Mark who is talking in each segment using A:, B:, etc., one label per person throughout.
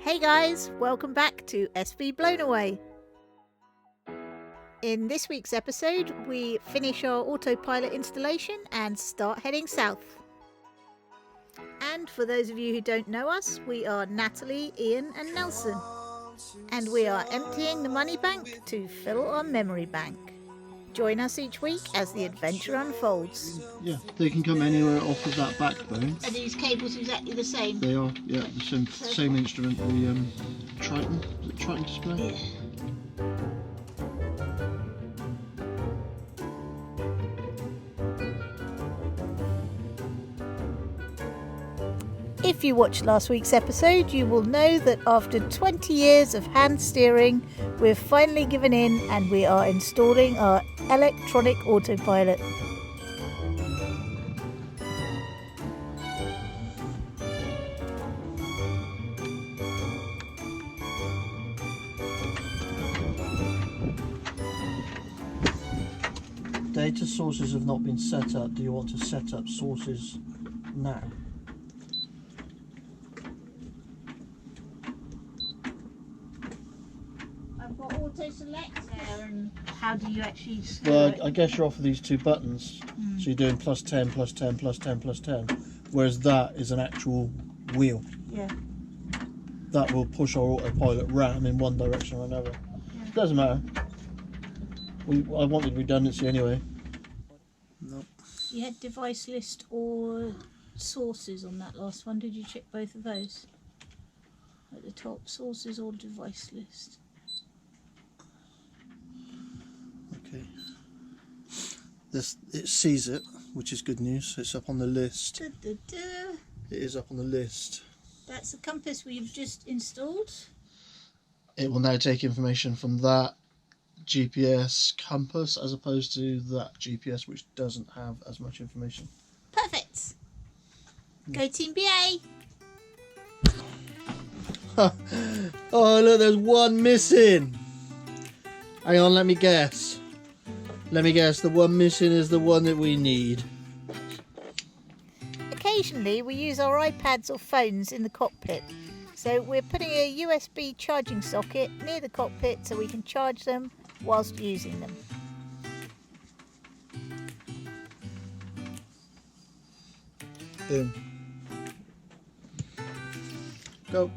A: Hey guys, welcome back to SB Blown Away. In this week's episode, we finish our autopilot installation and start heading south. And for those of you who don't know us, we are Natalie, Ian and Nelson. And we are emptying the money bank to fill our memory bank. Join us each week as the adventure unfolds.
B: Yeah, they can come anywhere off of that backbone.
A: Are these cables exactly the same?
B: They are, yeah, the same instrument, the Triton, is it Triton display?
A: Yeah. If you watched last week's episode, you will know that after 20 years of hand steering, we've finally given in and we are installing our electronic autopilot.
B: Data sources have not been set up. Do you want to set up sources now?
A: Auto select there, and how do you actually
B: Well, I guess you're off of these two buttons, so you're doing plus 10, plus 10, plus 10, plus 10, whereas that is an actual wheel.
A: Yeah.
B: That will push our autopilot RAM in one direction or another.
A: Yeah.
B: Doesn't matter. I wanted redundancy anyway. Nope.
A: You had device list or sources on that last one. Did you check both of those? At the top, sources or device list.
B: Okay. It sees it, which is good news. It's up on the list. It is up on the list.
A: That's the compass we've just installed.
B: It will now take information from that GPS compass as opposed to that GPS, which doesn't have as much information.
A: Perfect. Go Team BA.
B: Oh look, there's one missing. Hang on, let me guess. The one missing is the one that we need.
A: Occasionally we use our iPads or phones in the cockpit. So we're putting a USB charging socket near the cockpit so we can charge them whilst using them.
B: Boom. Go.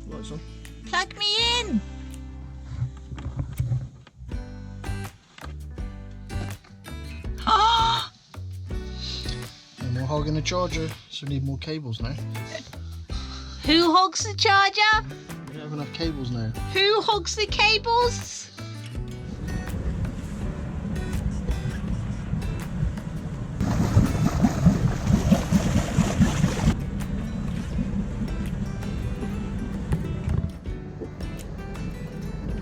B: Lights on.
A: Plug me in!
B: And we're hogging the charger, so we need more cables now.
A: Who hogs the charger?
B: We don't have enough cables now.
A: Who hogs the cables?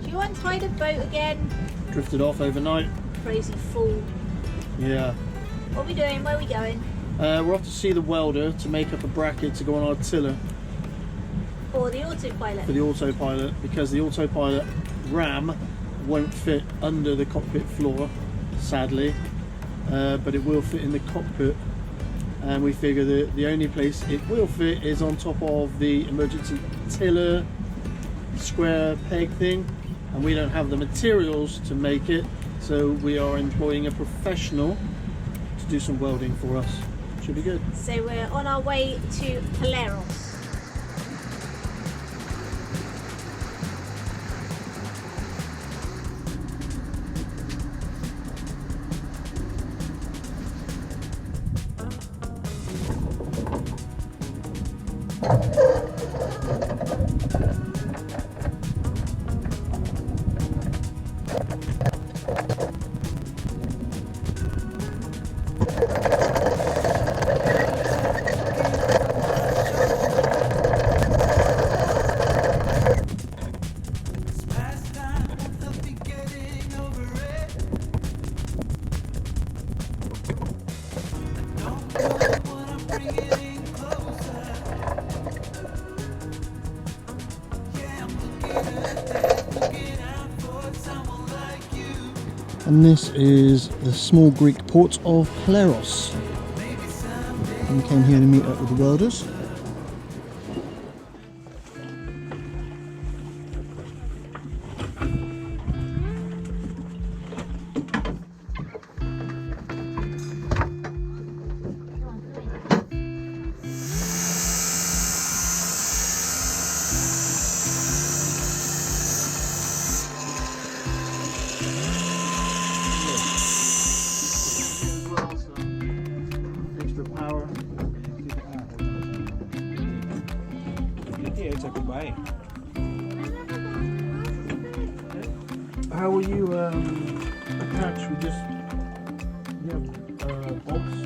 A: Do you untie the boat again?
B: Drifted off overnight.
A: Crazy fool.
B: Yeah.
A: What are we doing? Where are we going?
B: We're off to see the welder to make up a bracket to go on our tiller
A: For the autopilot.
B: for the autopilot, because the autopilot RAM won't fit under the cockpit floor, sadly, but it will fit in the cockpit, and we figure that the only place it will fit is on top of the emergency tiller square peg thing, and we don't have the materials to make it, so we are employing a professional to do some welding for us. Should be good.
A: So we're on our way to Polaris. And this is the small Greek port of Polaris.
B: We came here to meet up with the welders. Extra power.
C: Yeah, it's a good way.
B: How will you attach? We just bolts.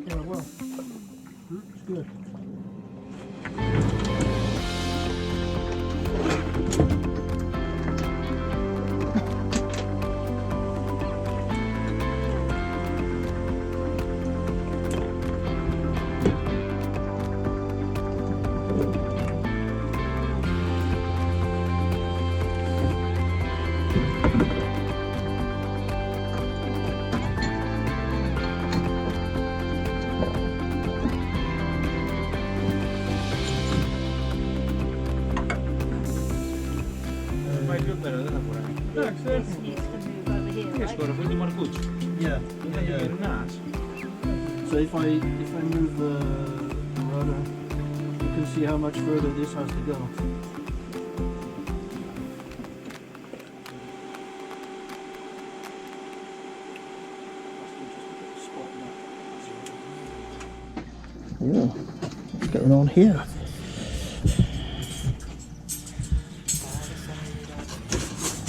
B: Yeah, well, it's good. Yeah. So if I move the rudder, you can see how much further this has to go. Yeah, what's going on here?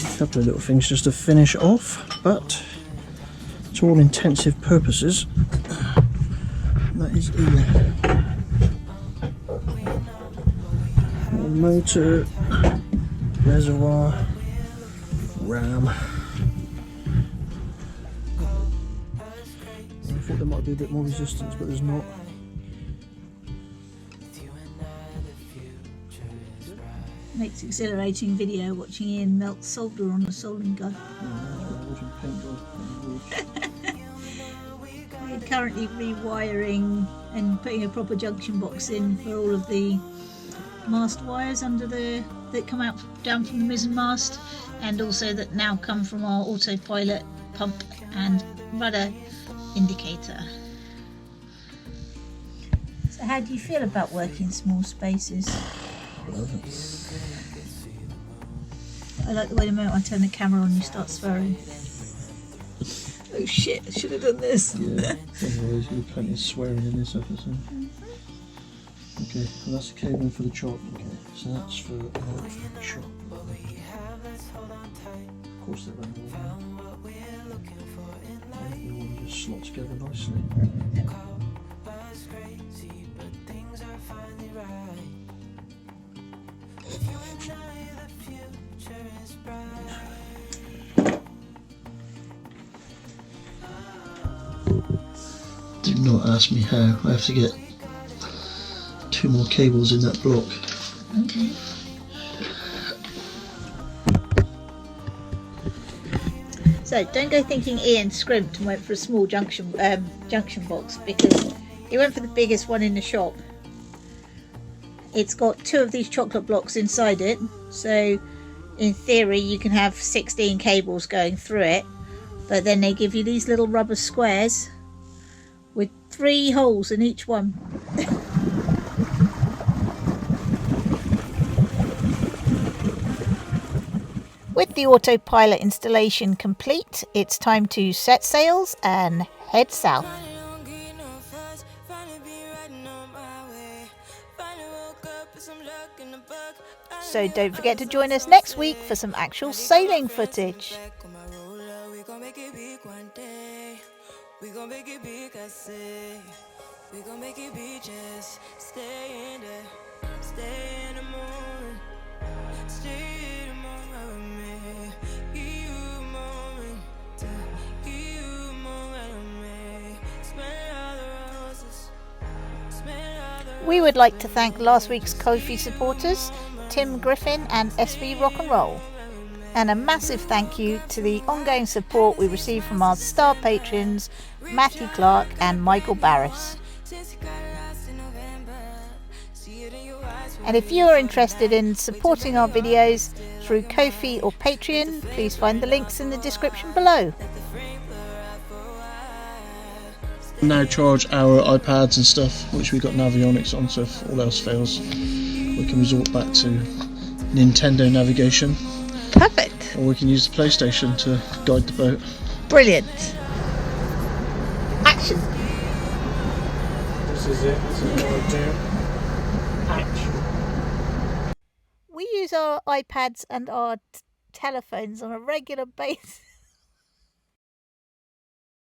B: A couple of little things just to finish off, but to all intensive purposes, that is here. Motor, reservoir, ram. I thought there might be a bit more resistance, but there's not.
A: Makes exhilarating video watching Ian melt solder on a soldering gun. We're currently rewiring and putting a proper junction box in for all of the mast wires under that come out down from the mizzen mast, and also that now come from our autopilot pump and rudder indicator. So how do you feel about working in small spaces?
B: Love it.
A: I like the way the moment I turn the camera on you start swearing. Oh shit, I should have done this.
B: Yeah, otherwise there'll be plenty of swearing in this episode. Okay, well that's the cabling for the chop. Okay, so that's for the chop. Of course they're running all. They all just slot together nicely. Do not ask me how. I have to get 2 more cables in that block.
A: Okay. So don't go thinking Ian scrimped and went for a small junction box, because he went for the biggest one in the shop. It's got 2 of these chocolate blocks inside it, so in theory you can have 16 cables going through it, but then they give you these little rubber squares with 3 holes in each one. With the autopilot installation complete, it's time to set sails and head south. So don't forget to join us next week for some actual sailing footage. We gon' make it big, I say. We gon' make it big, just stay in there. Stay in the moment. Stay in the moment with me. Give you a moment. Give you a moment with me. Smell all the roses. Smell all the roses. We would like to thank last week's Ko-fi supporters, Tim Griffin and SV Rock and Roll. And a massive thank you to the ongoing support we receive from our star patrons Matthew Clark and Michael Barris. And if you are interested in supporting our videos through Ko-fi or Patreon, please find the links in the description below.
B: Now charge our iPads and stuff, which we've got Navionics on, so if all else fails we can resort back to Nintendo navigation.
A: Perfect.
B: Or we can use the PlayStation to guide the boat.
A: Brilliant. Action.
B: This is it, this is what I do. Action.
A: We use our iPads and our telephones on a regular basis.